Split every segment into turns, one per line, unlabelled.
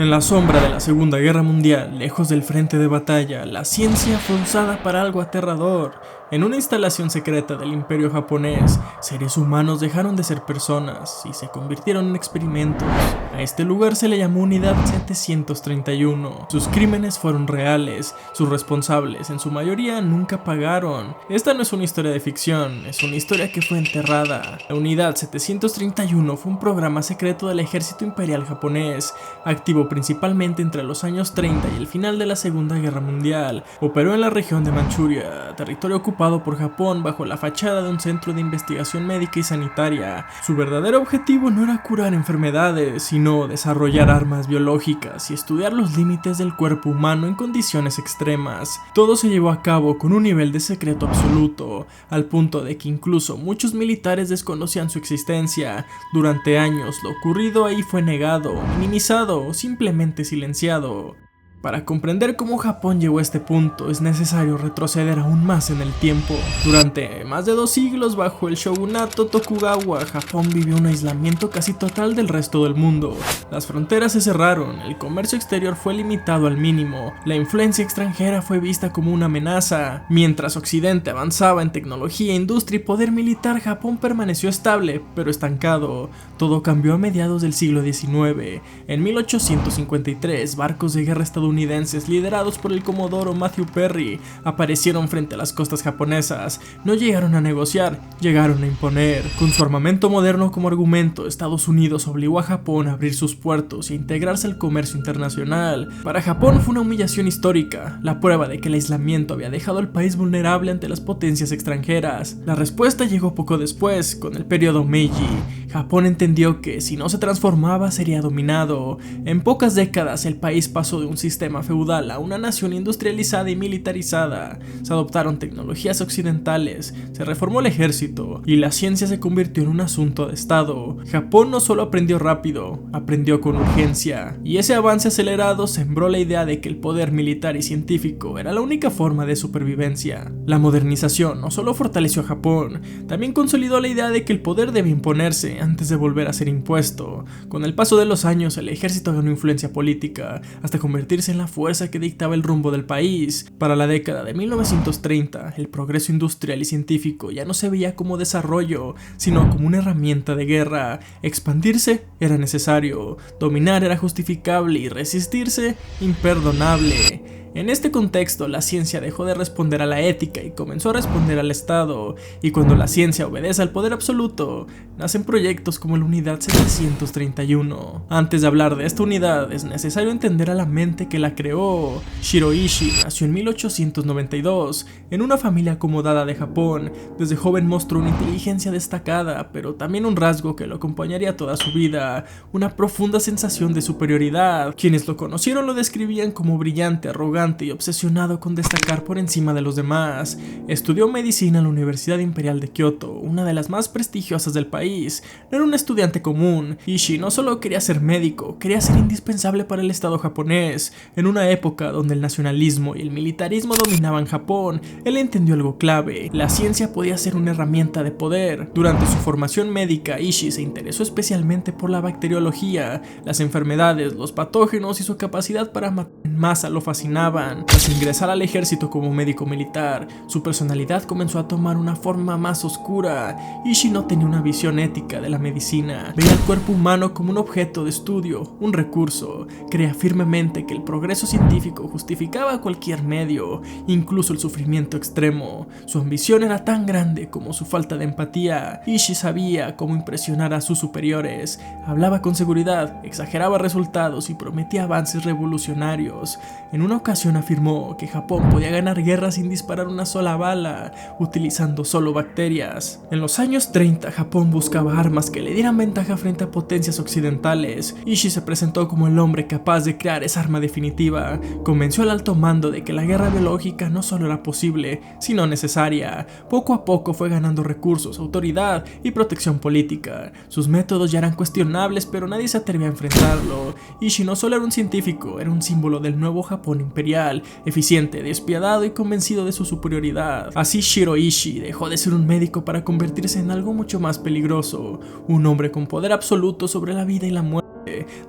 En la sombra de la Segunda Guerra Mundial, lejos del frente de batalla, la ciencia fue usada para algo aterrador. En una instalación secreta del Imperio japonés, seres humanos dejaron de ser personas y se convirtieron en experimentos. A este lugar se le llamó Unidad 731. Sus crímenes fueron reales, sus responsables en su mayoría nunca pagaron. Esta no es una historia de ficción, es una historia que fue enterrada. La Unidad 731 fue un programa secreto del ejército imperial japonés, activo principalmente entre los años 30 y el final de la Segunda Guerra Mundial. Operó en la región de Manchuria, territorio ocupado por Japón bajo la fachada de un centro de investigación médica y sanitaria. Su verdadero objetivo no era curar enfermedades, sino desarrollar armas biológicas y estudiar los límites del cuerpo humano en condiciones extremas. Todo se llevó a cabo con un nivel de secreto absoluto, al punto de que incluso muchos militares desconocían su existencia. Durante años, lo ocurrido ahí fue negado, minimizado o simplemente silenciado. Para comprender cómo Japón llegó a este punto es necesario retroceder aún más en el tiempo. Durante más de 2 siglos bajo el shogunato Tokugawa, Japón vivió un aislamiento casi total del resto del mundo. Las fronteras se cerraron, el comercio exterior fue limitado al mínimo, la influencia extranjera fue vista como una amenaza. Mientras Occidente avanzaba en tecnología, industria y poder militar, Japón permaneció estable, pero estancado. Todo cambió a mediados del siglo XIX. En 1853, barcos de guerra estadounidenses liderados por el comodoro Matthew Perry aparecieron frente a las costas japonesas. No llegaron a negociar, llegaron a imponer. Con su armamento moderno como argumento, Estados Unidos obligó a Japón a abrir sus puertos e integrarse al comercio internacional. Para Japón fue una humillación histórica, la prueba de que el aislamiento había dejado al país vulnerable ante las potencias extranjeras. La respuesta llegó poco después, con el periodo Meiji. Japón entendió que si no se transformaba sería dominado. En pocas décadas el país pasó de un sistema feudal a una nación industrializada y militarizada. Se adoptaron tecnologías occidentales, se reformó el ejército y la ciencia se convirtió en un asunto de estado. Japón no solo aprendió rápido, aprendió con urgencia, y ese avance acelerado sembró la idea de que el poder militar y científico era la única forma de supervivencia. La modernización no solo fortaleció a Japón, también consolidó la idea de que el poder debe imponerse antes de volver a ser impuesto. Con el paso de los años, el ejército ganó influencia política, hasta convertirse en la fuerza que dictaba el rumbo del país. Para la década de 1930, el progreso industrial y científico ya no se veía como desarrollo, sino como una herramienta de guerra. Expandirse era necesario, dominar era justificable y resistirse imperdonable. En este contexto, la ciencia dejó de responder a la ética y comenzó a responder al Estado, y cuando la ciencia obedece al poder absoluto, nacen proyectos como la Unidad 731. Antes de hablar de esta unidad, es necesario entender a la mente que la creó. Shiro Ishii nació en 1892, en una familia acomodada de Japón. Desde joven mostró una inteligencia destacada, pero también un rasgo que lo acompañaría toda su vida, una profunda sensación de superioridad. Quienes lo conocieron lo describían como brillante, arrogante y obsesionado con destacar por encima de los demás. Estudió medicina en la Universidad Imperial de Kioto, una de las más prestigiosas del país. No era un estudiante común. Ishii no solo quería ser médico, quería ser indispensable para el Estado japonés. En una época donde el nacionalismo y el militarismo dominaban Japón, él entendió algo clave: la ciencia podía ser una herramienta de poder. Durante su formación médica, Ishii se interesó especialmente por la bacteriología, las enfermedades, los patógenos y su capacidad para matar en masa lo fascinaba. Tras ingresar al ejército como médico militar, su personalidad comenzó a tomar una forma más oscura. Ishii no tenía una visión ética de la medicina, veía el cuerpo humano como un objeto de estudio, un recurso. Creía firmemente que el progreso científico justificaba cualquier medio, incluso el sufrimiento extremo. Su ambición era tan grande como su falta de empatía. Ishii sabía cómo impresionar a sus superiores, hablaba con seguridad, exageraba resultados y prometía avances revolucionarios. En una ocasión afirmó que Japón podía ganar guerras sin disparar una sola bala, utilizando solo bacterias. En los años 30, Japón buscaba armas que le dieran ventaja frente a potencias occidentales. Ishii se presentó como el hombre capaz de crear esa arma definitiva. Convenció al alto mando de que la guerra biológica no solo era posible, sino necesaria. Poco a poco fue ganando recursos, autoridad y protección política. Sus métodos ya eran cuestionables, pero nadie se atrevía a enfrentarlo. Ishii no solo era un científico, era un símbolo del nuevo Japón imperial, eficiente, despiadado y convencido de su superioridad. Así Shiro Ishii dejó de ser un médico para convertirse en algo mucho más peligroso, un hombre con poder absoluto sobre la vida y la muerte.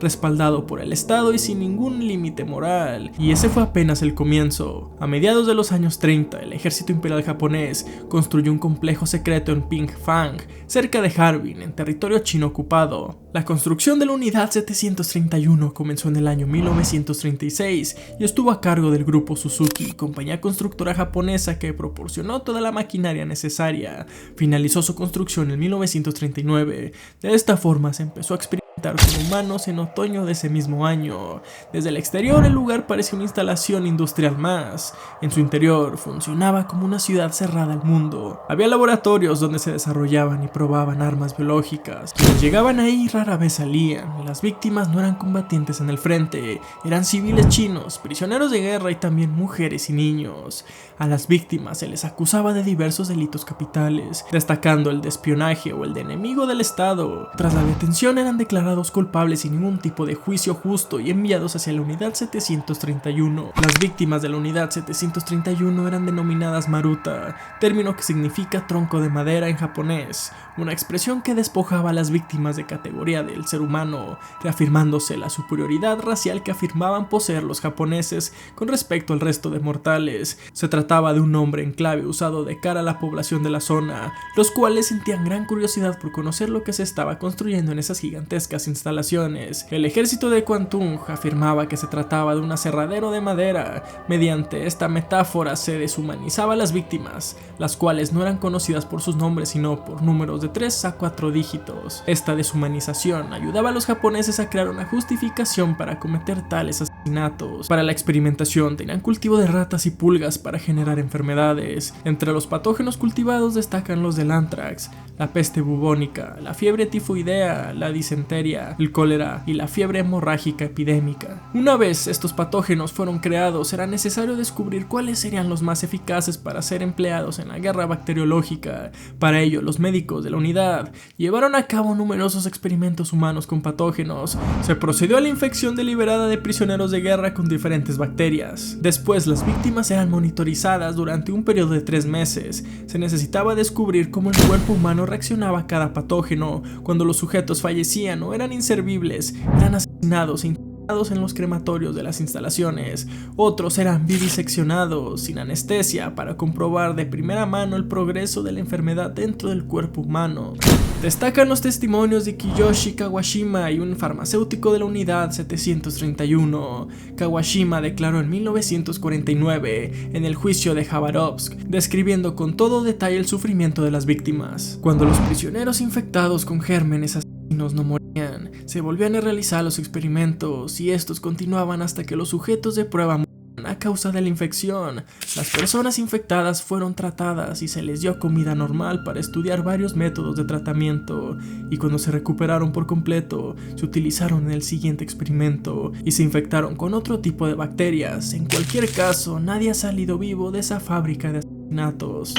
respaldado por el Estado y sin ningún límite moral. Y ese fue apenas el comienzo. A mediados de los años 30, el ejército imperial japonés construyó un complejo secreto en Pingfang, cerca de Harbin, en territorio chino ocupado. La construcción de la unidad 731 comenzó en el año 1936 y estuvo a cargo del grupo Suzuki, compañía constructora japonesa que proporcionó toda la maquinaria necesaria. Finalizó su construcción en 1939. De esta forma se empezó a experimentar con humanos en otoño de ese mismo año. Desde el exterior el lugar parecía una instalación industrial más. En su interior funcionaba como una ciudad cerrada al mundo. Había laboratorios donde se desarrollaban y probaban armas biológicas. Quienes llegaban ahí rara vez salían. Las víctimas no eran combatientes en el frente, eran civiles chinos, prisioneros de guerra y también mujeres y niños. A las víctimas se les acusaba de diversos delitos capitales, destacando el de espionaje o el de enemigo del Estado. Tras la detención eran declarados culpables sin ningún tipo de juicio justo y enviados hacia la unidad 731. Las víctimas de la unidad 731 eran denominadas Maruta, término que significa tronco de madera en japonés, una expresión que despojaba a las víctimas de categoría del ser humano, reafirmándose la superioridad racial que afirmaban poseer los japoneses con respecto al resto de mortales. Se trataba de un nombre en clave usado de cara a la población de la zona, los cuales sentían gran curiosidad por conocer lo que se estaba construyendo en esas gigantescas instalaciones. El ejército de Kwantung afirmaba que se trataba de un aserradero de madera. Mediante esta metáfora se deshumanizaba a las víctimas, las cuales no eran conocidas por sus nombres sino por números de 3 a 4 dígitos. Esta deshumanización ayudaba a los japoneses a crear una justificación para cometer tales asesinatos. Para la experimentación tenían cultivo de ratas y pulgas para generar enfermedades. Entre los patógenos cultivados destacan los del anthrax, la peste bubónica, la fiebre tifoidea, la disentería, el cólera y la fiebre hemorrágica epidémica. Una vez estos patógenos fueron creados, era necesario descubrir cuáles serían los más eficaces para ser empleados en la guerra bacteriológica. Para ello, los médicos de la unidad llevaron a cabo numerosos experimentos humanos con patógenos. Se procedió a la infección deliberada de prisioneros de guerra con diferentes bacterias. Después, las víctimas eran monitorizadas durante un periodo de 3 meses. Se necesitaba descubrir cómo el cuerpo humano reaccionaba a cada patógeno. Cuando los sujetos fallecían o eran inservibles, eran asesinados e internados en los crematorios de las instalaciones. Otros eran viviseccionados sin anestesia para comprobar de primera mano el progreso de la enfermedad dentro del cuerpo humano. Destacan los testimonios de Kiyoshi Kawashima y un farmacéutico de la unidad 731. Kawashima declaró en 1949 en el juicio de Khabarovsk, describiendo con todo detalle el sufrimiento de las víctimas. Cuando los prisioneros infectados con gérmenes asesinos no morían, se volvían a realizar los experimentos y estos continuaban hasta que los sujetos de prueba morían a causa de la infección. Las personas infectadas fueron tratadas y se les dio comida normal para estudiar varios métodos de tratamiento, y cuando se recuperaron por completo, se utilizaron en el siguiente experimento y se infectaron con otro tipo de bacterias. En cualquier caso, nadie ha salido vivo de esa fábrica de asesinatos.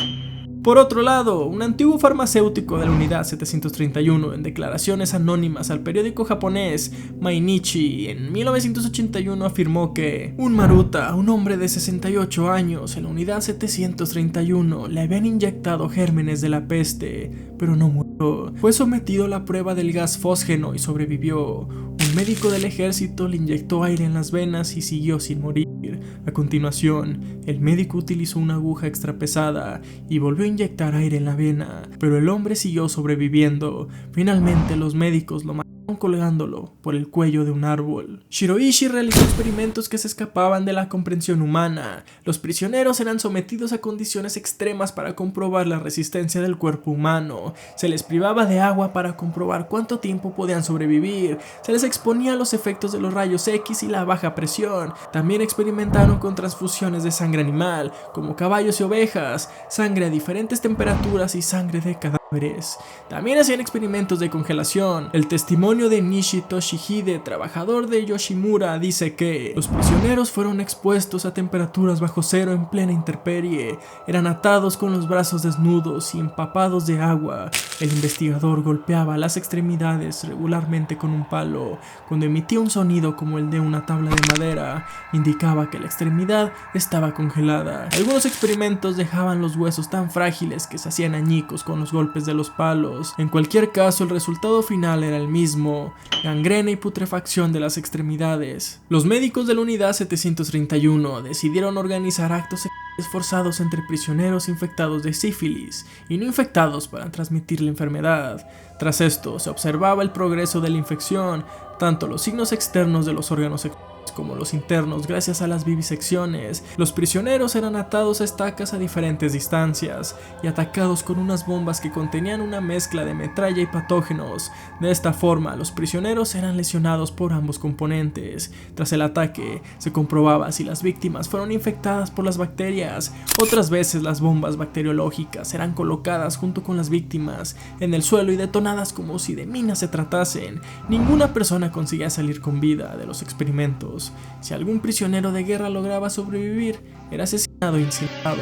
Por otro lado, un antiguo farmacéutico de la unidad 731, en declaraciones anónimas al periódico japonés Mainichi, en 1981 afirmó que un Maruta, un hombre de 68 años en la unidad 731, le habían inyectado gérmenes de la peste, pero no murió. Fue sometido a la prueba del gas fósgeno y sobrevivió. Un médico del ejército le inyectó aire en las venas y siguió sin morir. A continuación, el médico utilizó una aguja extra pesada y volvió a inyectar aire en la vena, pero el hombre siguió sobreviviendo. Finalmente, los médicos lo mataron colgándolo por el cuello de un árbol. Shiroishi realizó experimentos que se escapaban de la comprensión humana. Los prisioneros eran sometidos a condiciones extremas para comprobar la resistencia del cuerpo humano. Se les privaba de agua para comprobar cuánto tiempo podían sobrevivir. Se les exponía a los efectos de los rayos X y la baja presión. También experimentaron con transfusiones de sangre animal, como caballos y ovejas, sangre a diferentes temperaturas y sangre de cadáveres. También hacían experimentos de congelación. El testimonio de Nishi Toshihide, trabajador de Yoshimura, dice que los prisioneros fueron expuestos a temperaturas bajo cero en plena intemperie. Eran atados con los brazos desnudos y empapados de agua. El investigador golpeaba las extremidades regularmente con un palo. Cuando emitía un sonido como el de una tabla de madera, indicaba que la extremidad estaba congelada. Algunos experimentos dejaban los huesos tan frágiles que se hacían añicos con los golpes diferentes de los palos. En cualquier caso, el resultado final era el mismo: gangrena y putrefacción de las extremidades. Los médicos de la unidad 731 decidieron organizar actos sexuales forzados entre prisioneros infectados de sífilis y no infectados para transmitir la enfermedad. Tras esto, se observaba el progreso de la infección, tanto los signos externos de los órganos sexuales como los internos gracias a las vivisecciones. Los prisioneros eran atados a estacas a diferentes distancias y atacados con unas bombas que contenían una mezcla de metralla y patógenos. De esta forma, los prisioneros eran lesionados por ambos componentes. Tras el ataque, se comprobaba si las víctimas fueron infectadas por las bacterias. Otras veces las bombas bacteriológicas eran colocadas junto con las víctimas en el suelo y detonadas como si de minas se tratasen. Ninguna persona conseguía salir con vida de los experimentos. Si algún prisionero de guerra lograba sobrevivir, era asesinado e incinerado.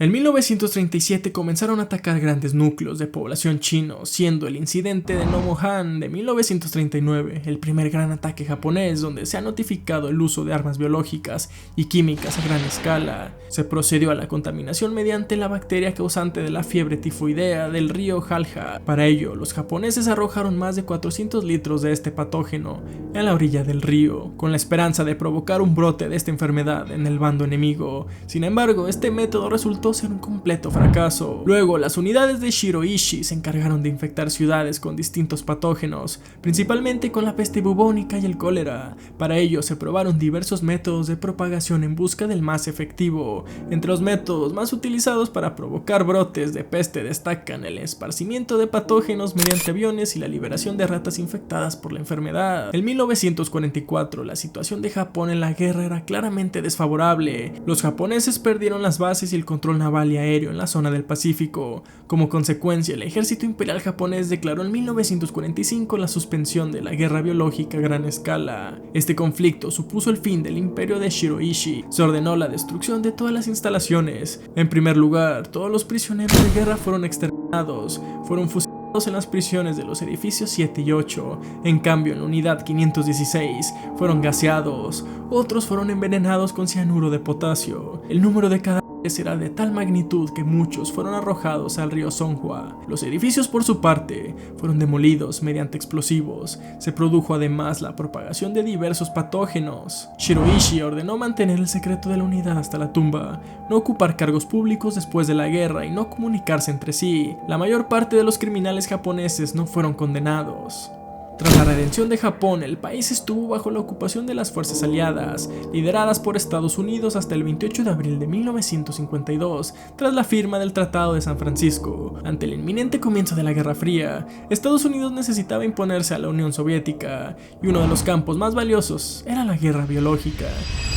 En 1937 comenzaron a atacar grandes núcleos de población chinos, siendo el incidente de Nomonhan de 1939 el primer gran ataque japonés donde se ha notificado el uso de armas biológicas y químicas a gran escala. Se procedió a la contaminación mediante la bacteria causante de la fiebre tifoidea del río Halha. Para ello, los japoneses arrojaron más de 400 litros de este patógeno en la orilla del río, con la esperanza de provocar un brote de esta enfermedad en el bando enemigo. Sin embargo, este método resultó ser un completo fracaso. Luego, las unidades de Shiroishi se encargaron de infectar ciudades con distintos patógenos, principalmente con la peste bubónica y el cólera. Para ello, se probaron diversos métodos de propagación en busca del más efectivo. Entre los métodos más utilizados para provocar brotes de peste destacan el esparcimiento de patógenos mediante aviones y la liberación de ratas infectadas por la enfermedad. En 1944, la situación de Japón en la guerra era claramente desfavorable. Los japoneses perdieron las bases y el control naval y aéreo en la zona del Pacífico. Como consecuencia, el ejército imperial japonés declaró en 1945 la suspensión de la guerra biológica a gran escala. Este conflicto supuso el fin del imperio de Shiroishi. Se ordenó la destrucción de todas las instalaciones. En primer lugar, todos los prisioneros de guerra fueron exterminados, fueron fusilados en las prisiones de los edificios 7 y 8. En cambio, en la unidad 516 fueron gaseados, otros fueron envenenados con cianuro de potasio. El número de cadáveres era de tal magnitud que muchos fueron arrojados al río Songhua. Los edificios, por su parte, fueron demolidos mediante explosivos. Se produjo además la propagación de diversos patógenos. Shiroishi ordenó mantener el secreto de la unidad hasta la tumba, no ocupar cargos públicos después de la guerra y no comunicarse entre sí. La mayor parte de los criminales japoneses no fueron condenados. Tras la redención de Japón, el país estuvo bajo la ocupación de las fuerzas aliadas, lideradas por Estados Unidos hasta el 28 de abril de 1952, tras la firma del Tratado de San Francisco. Ante el inminente comienzo de la Guerra Fría, Estados Unidos necesitaba imponerse a la Unión Soviética, y uno de los campos más valiosos era la guerra biológica.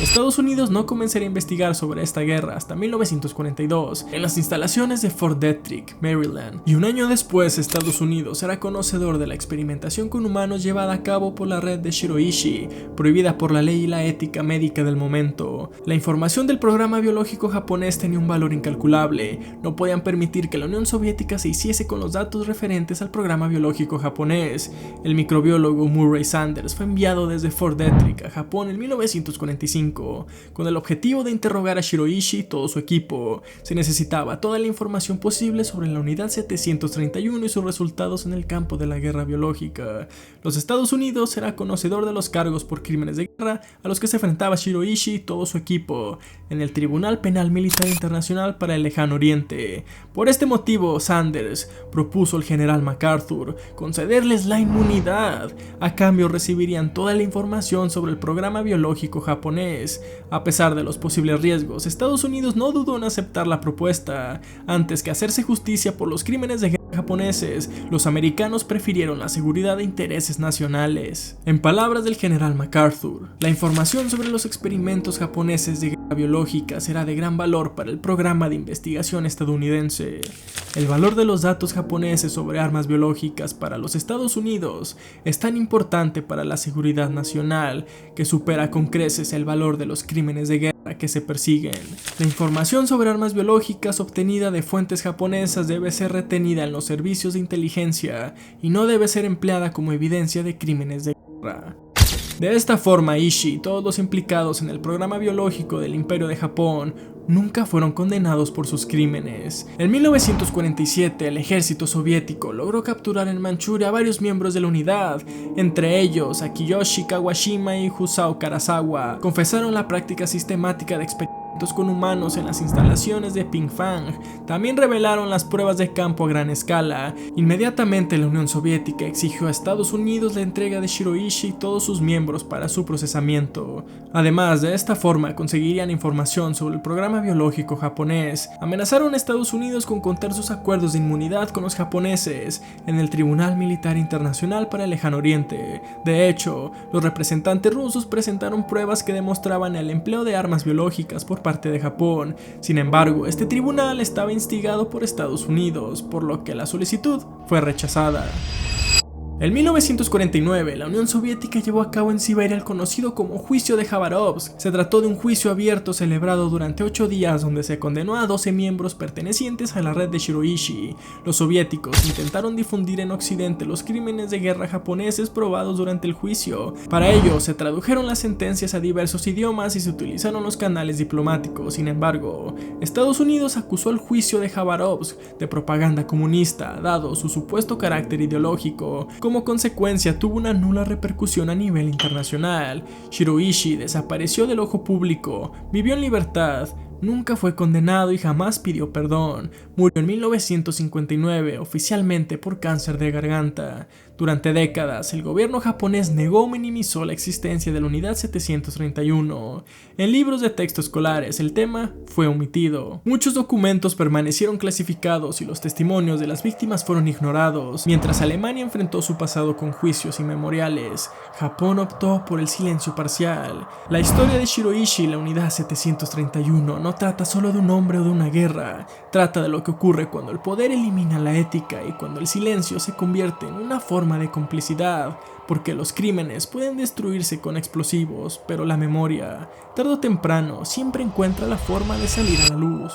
Estados Unidos no comenzaría a investigar sobre esta guerra hasta 1942, en las instalaciones de Fort Detrick, Maryland, y un año después Estados Unidos era conocedor de la experimentación con humanos llevada a cabo por la red de Shiroishi, prohibida por la ley y la ética médica del momento. La información del programa biológico japonés tenía un valor incalculable. No podían permitir que la Unión Soviética se hiciese con los datos referentes al programa biológico japonés. El microbiólogo Murray Sanders fue enviado desde Fort Detrick a Japón en 1945, con el objetivo de interrogar a Shiroishi y todo su equipo. Se necesitaba toda la información posible sobre la unidad 731 y sus resultados en el campo de la guerra biológica. Los Estados Unidos era conocedor de los cargos por crímenes de guerra a los que se enfrentaba Shiroishi y todo su equipo en el Tribunal Penal Militar Internacional para el Lejano Oriente. Por este motivo, Sanders propuso al general MacArthur concederles la inmunidad. A cambio, recibirían toda la información sobre el programa biológico japonés. A pesar de los posibles riesgos, Estados Unidos no dudó en aceptar la propuesta. Antes que hacerse justicia por los crímenes de guerra japoneses, los americanos prefirieron la seguridad de intereses nacionales. En palabras del general MacArthur, la información sobre los experimentos japoneses de guerra biológica será de gran valor para el programa de investigación estadounidense. El valor de los datos japoneses sobre armas biológicas para los Estados Unidos es tan importante para la seguridad nacional que supera con creces el valor de los crímenes de guerra que se persiguen. La información sobre armas biológicas obtenida de fuentes japonesas debe ser retenida en los servicios de inteligencia y no debe ser empleada como evidencia de crímenes de guerra. De esta forma, Ishii y todos los implicados en el programa biológico del Imperio de Japón nunca fueron condenados por sus crímenes. En 1947, el ejército soviético logró capturar en Manchuria a varios miembros de la unidad, entre ellos a Kiyoshi Kawashima y Husao Karazawa. Confesaron la práctica sistemática de experimentos con humanos en las instalaciones de Pingfang. También revelaron las pruebas de campo a gran escala. Inmediatamente la Unión Soviética exigió a Estados Unidos la entrega de Shiroishi y todos sus miembros para su procesamiento. Además, de esta forma conseguirían información sobre el programa biológico japonés. Amenazaron a Estados Unidos con contar sus acuerdos de inmunidad con los japoneses en el Tribunal Militar Internacional para el Lejano Oriente. De hecho, los representantes rusos presentaron pruebas que demostraban el empleo de armas biológicas por parte de Japón. Sin embargo, este tribunal estaba instigado por Estados Unidos, por lo que la solicitud fue rechazada. En 1949, la Unión Soviética llevó a cabo en Siberia el conocido como Juicio de Jabárovsk. Se trató de un juicio abierto celebrado durante 8 días donde se condenó a 12 miembros pertenecientes a la red de Shiroishi. Los soviéticos intentaron difundir en Occidente los crímenes de guerra japoneses probados durante el juicio. Para ello, se tradujeron las sentencias a diversos idiomas y se utilizaron los canales diplomáticos. Sin embargo, Estados Unidos acusó al Juicio de Jabárovsk de propaganda comunista, dado su supuesto carácter ideológico. Como consecuencia, tuvo una nula repercusión a nivel internacional. Shiroishi desapareció del ojo público, vivió en libertad, nunca fue condenado y jamás pidió perdón. Murió en 1959, oficialmente por cáncer de garganta. Durante décadas, el gobierno japonés negó o minimizó la existencia de la Unidad 731. En libros de texto escolares, el tema fue omitido. Muchos documentos permanecieron clasificados y los testimonios de las víctimas fueron ignorados. Mientras Alemania enfrentó su pasado con juicios y memoriales, Japón optó por el silencio parcial. La historia de Shiroishi y la Unidad 731 no trata solo de un hombre o de una guerra, trata de lo que ocurre cuando el poder elimina la ética y cuando el silencio se convierte en una forma de complicidad, porque los crímenes pueden destruirse con explosivos, pero la memoria, tarde o temprano, siempre encuentra la forma de salir a la luz.